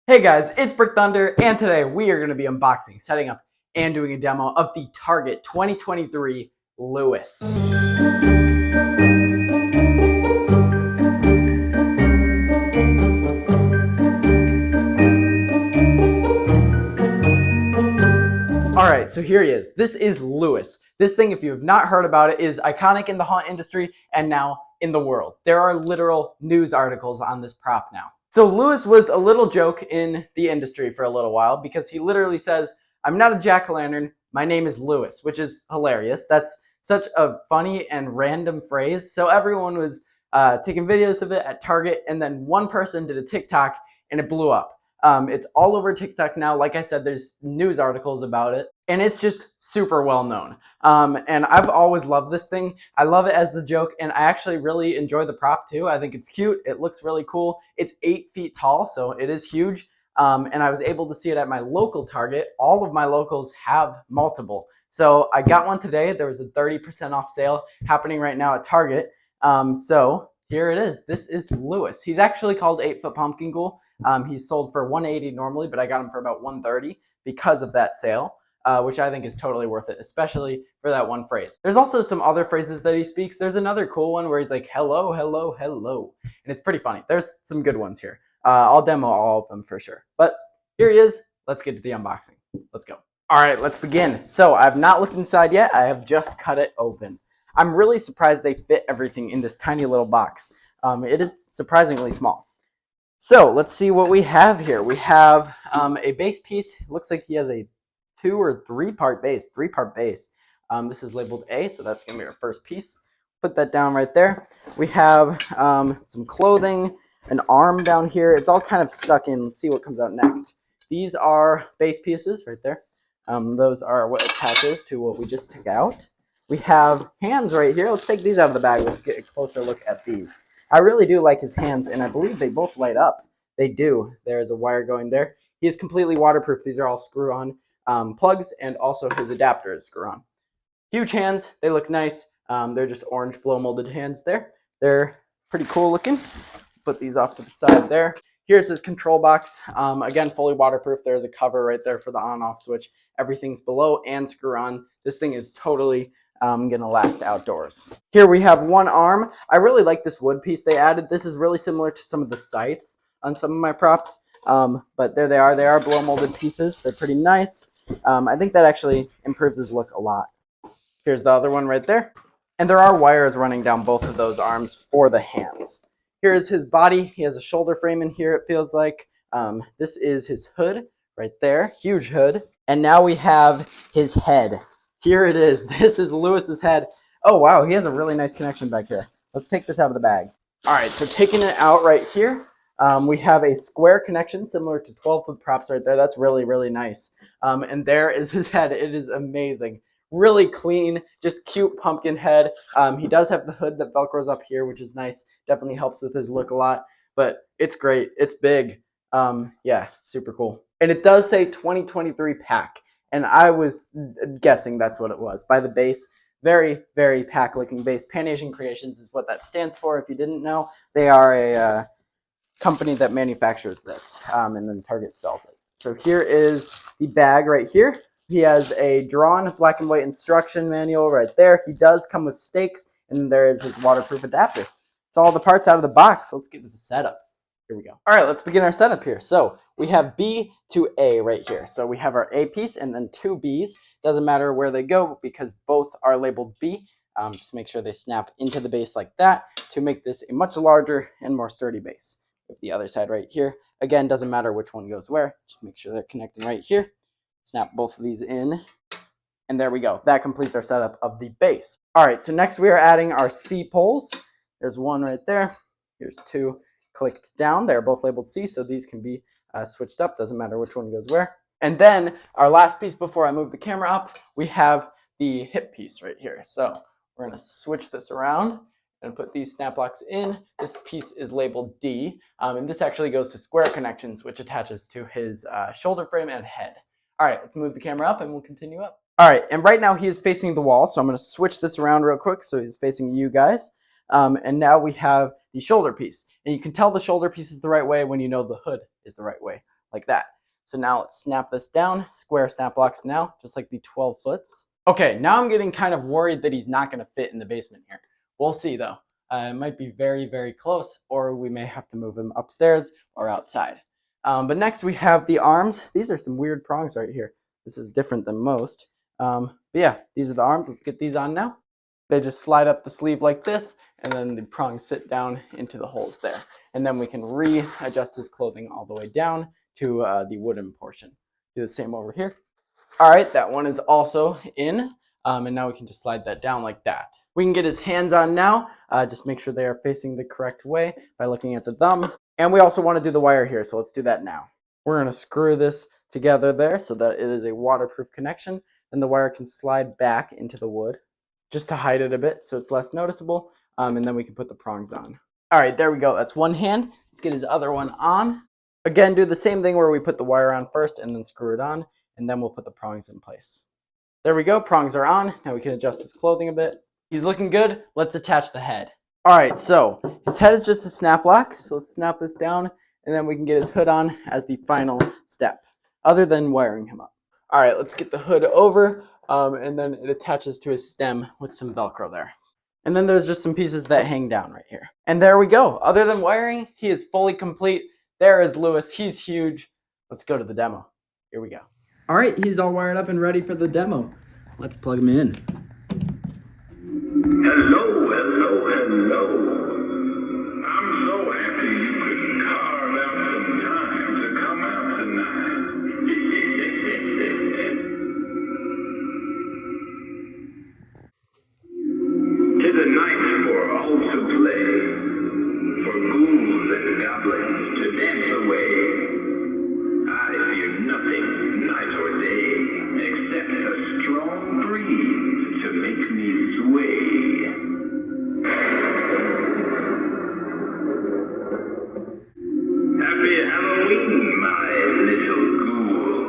Hey guys, it's Brick Thunder, and today we are going to be unboxing, setting up, and doing a demo of the Target 2023 Lewis. Alright, so here he is. This is Lewis. This thing, if you have not heard about it, is iconic in the haunt industry and now in the world. There are literal news articles on this prop now. So Lewis was a little joke in the industry for a little while because he literally says, "I'm not a jack-o'-lantern, my name is Lewis," which is hilarious. That's such a funny and random phrase. So everyone was taking videos of it at Target, and then one person did a TikTok and it blew up. It's all over TikTok now. Like I said, there's news articles about it, and it's just super well known. And I've always loved this thing. I love it as the joke, and I actually really enjoy the prop too. I think it's cute. It looks really cool. It's 8 feet tall, so it is huge. And I was able to see it at my local Target. All of my locals have multiple. So I got one today. There was a 30% off sale happening right now at Target. So here it is. This is Lewis. He's actually called 8-foot Pumpkin Ghoul. He's sold for $180 normally, but I got him for about $130 because of that sale, which I think is totally worth it, especially for that one phrase. There's also some other phrases that he speaks. There's another cool one where he's like, "Hello, hello, hello," and it's pretty funny. There's some good ones here. I'll demo all of them for sure. But here he is. Let's get to the unboxing. Let's go. All right, let's begin. So I've not looked inside yet. I have just cut it open. I'm really surprised they fit everything in this tiny little box. It is surprisingly small. So let's see what we have here. We have a base piece. It looks like he has a 2 or 3 part base, 3-part base. This is labeled A, so that's gonna be our first piece. Put that down right there. We have some clothing, an arm down here. It's all kind of stuck in. Let's see what comes out next. These are base pieces right there. Those are what attaches to what we just took out. We have hands right here. Let's take these out of the bag. Let's get a closer look at these. I really do like his hands, and I believe they both light up. They do. There's a wire going there. He is completely waterproof. These are all screw-on plugs, and also his adapter is screw-on. Huge hands. They look nice. They're just orange blow-molded hands there. They're pretty cool looking. Put these off to the side there. Here's his control box. Again, fully waterproof. There's a cover right there for the on-off switch. Everything's below and screw-on. This thing is totally gonna last outdoors. Here we have one arm. I really like this wood piece they added. This is really similar to some of the scythes on some of my props, but there they are. They are blow molded pieces. They're pretty nice. I think that actually improves his look a lot. Here's the other one right there, and there are wires running down both of those arms for the hands. Here's his body. He has a shoulder frame in here, it feels like. This is his hood right there, huge hood, and now we have his head. Here it is. This is Lewis's head. Oh, wow. He has a really nice connection back here. Let's take this out of the bag. All right, so taking it out right here, we have a square connection similar to 12-foot props right there. That's really, really nice. And there is his head. It is amazing. Really clean, just cute pumpkin head. He does have the hood that Velcros up here, which is nice. Definitely helps with his look a lot. But it's great. It's big. Yeah, super cool. And it does say 2023 pack. And I was guessing that's what it was by the base. Very, very pack-looking base. Pan Asian Creations is what that stands for. If you didn't know, they are a company that manufactures this, and then Target sells it. So here is the bag right here. He has a drawn black and white instruction manual right there. He does come with stakes, and there is his waterproof adapter. It's all the parts out of the box. Let's get to the setup. Here we go. All right, let's begin our setup here. So we have B to A right here. So we have our A piece and then 2 Bs. Doesn't matter where they go because both are labeled B. Just make sure they snap into the base like that to make this a much larger and more sturdy base. With the other side right here. Again, doesn't matter which one goes where. Just make sure they're connecting right here. Snap both of these in. And there we go. That completes our setup of the base. All right, so next we are adding our C poles. There's one right there. Here's 2. Clicked down. They're both labeled C, so these can be switched up. Doesn't matter which one goes where. And then our last piece before I move the camera up, we have the hip piece right here. So we're going to switch this around and put these snap locks in. This piece is labeled D, and this actually goes to square connections, which attaches to his shoulder frame and head. All right, let's move the camera up and we'll continue up. All right, and right now he is facing the wall, so I'm going to switch this around real quick so he's facing you guys. And now we have the shoulder piece. And you can tell the shoulder piece is the right way when you know the hood is the right way. like that. So now let's snap this down, square snap locks now, just like the 12 foots. Okay, now I'm getting kind of worried that he's not going to fit in the basement here. We'll see though. It might be very, very close, or we may have to move him upstairs or outside. But next we have the arms. These are some weird prongs right here. This is different than most. But yeah, these are the arms. Let's get these on now. They just slide up the sleeve like this, and then the prongs sit down into the holes there. And then we can readjust his clothing all the way down to the wooden portion. Do the same over here. All right, that one is also in, and now we can just slide that down like that. We can get his hands on now. Just make sure they are facing the correct way by looking at the thumb. And we also want to do the wire here, so let's do that now. We're going to screw this together there so that it is a waterproof connection, and the wire can slide back into the wood just to hide it a bit so it's less noticeable, and then we can put the prongs on. All right, there we go. That's one hand. Let's get his other one on. Again, do the same thing where we put the wire on first and then screw it on, and then we'll put the prongs in place. There we go. Prongs are on. Now we can adjust his clothing a bit. He's looking good. Let's attach the head. All right, so his head is just a snap lock, so let's snap this down, and then we can get his hood on as the final step, other than wiring him up. All right, let's get the hood over, and then it attaches to his stem with some Velcro there. And then there's just some pieces that hang down right here. And there we go. Other than wiring, he is fully complete. There is Lewis. He's huge. Let's go to the demo. Here we go. All right, he's all wired up and ready for the demo. Let's plug him in. Hello, hello, hello. I'm so happy you could carve out some time to come out tonight. Tis a night for all to play, for ghouls and goblins to dance away. I fear nothing, night or day, except a strong breeze to make me sway. Happy Halloween, my little ghoul.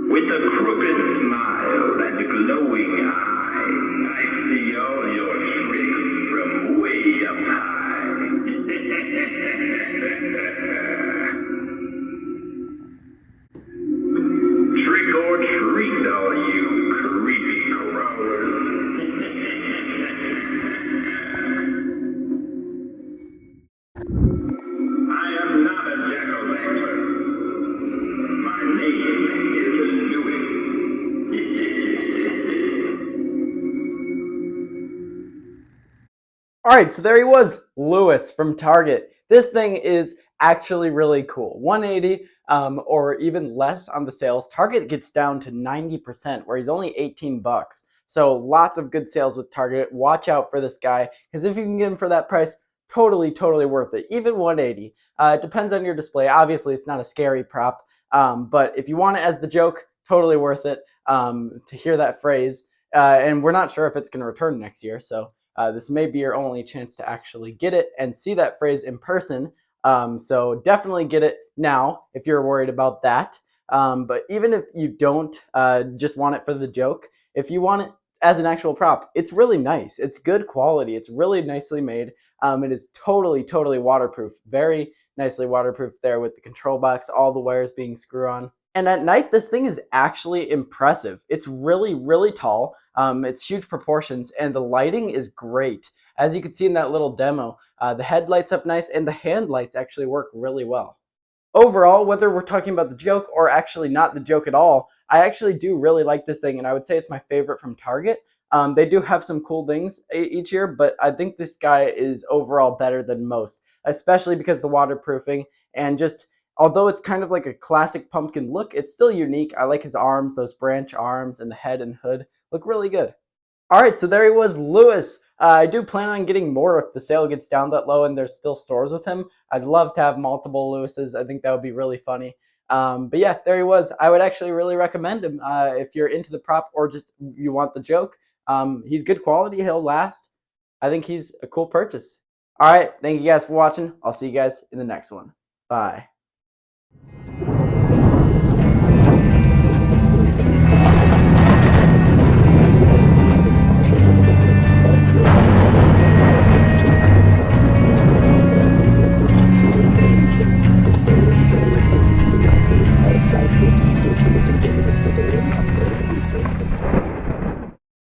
With a crooked smile and glowing eye, I see all your tricks from way up high. Trick or treat, all you creepy crawlers. I am not a jack-o'-lantern. My name is Lewis. All right, so there he was, Lewis from Target. This thing is actually really cool. 180 or even less on the sales. Target gets down to 90%, where he's only 18 bucks. So lots of good sales with Target. Watch out for this guy, because if you can get him for that price, totally worth it. Even 180. It depends on your display. Obviously, it's not a scary prop, but if you want it as the joke, totally worth it to hear that phrase. And we're not sure if it's going to return next year, so this may be your only chance to actually get it and see that phrase in person. So definitely get it now if you're worried about that. But even if you don't just want it for the joke, if you want it as an actual prop, it's really nice. It's good quality. It's really nicely made. It is totally waterproof. Very nicely waterproof there with the control box, all the wires being screw on. And at night, this thing is actually impressive. It's really tall. It's huge proportions, and the lighting is great. As you can see in that little demo, the head lights up nice, and the hand lights actually work really well. Overall, whether we're talking about the joke or actually not the joke at all, I actually do really like this thing, and I would say it's my favorite from Target. They do have some cool things each year, but I think this guy is overall better than most, especially because the waterproofing and just, although it's kind of like a classic pumpkin look, it's still unique. I like his arms, those branch arms, and the head and hood look really good. All right, so there he was, Lewis. I do plan on getting more if the sale gets down that low and there's still stores with him. I'd love to have multiple Lewises. I think that would be really funny. But yeah, there he was. I would actually really recommend him if you're into the prop or just you want the joke. He's good quality. He'll last. I think he's a cool purchase. All right, thank you guys for watching. I'll see you guys in the next one. Bye.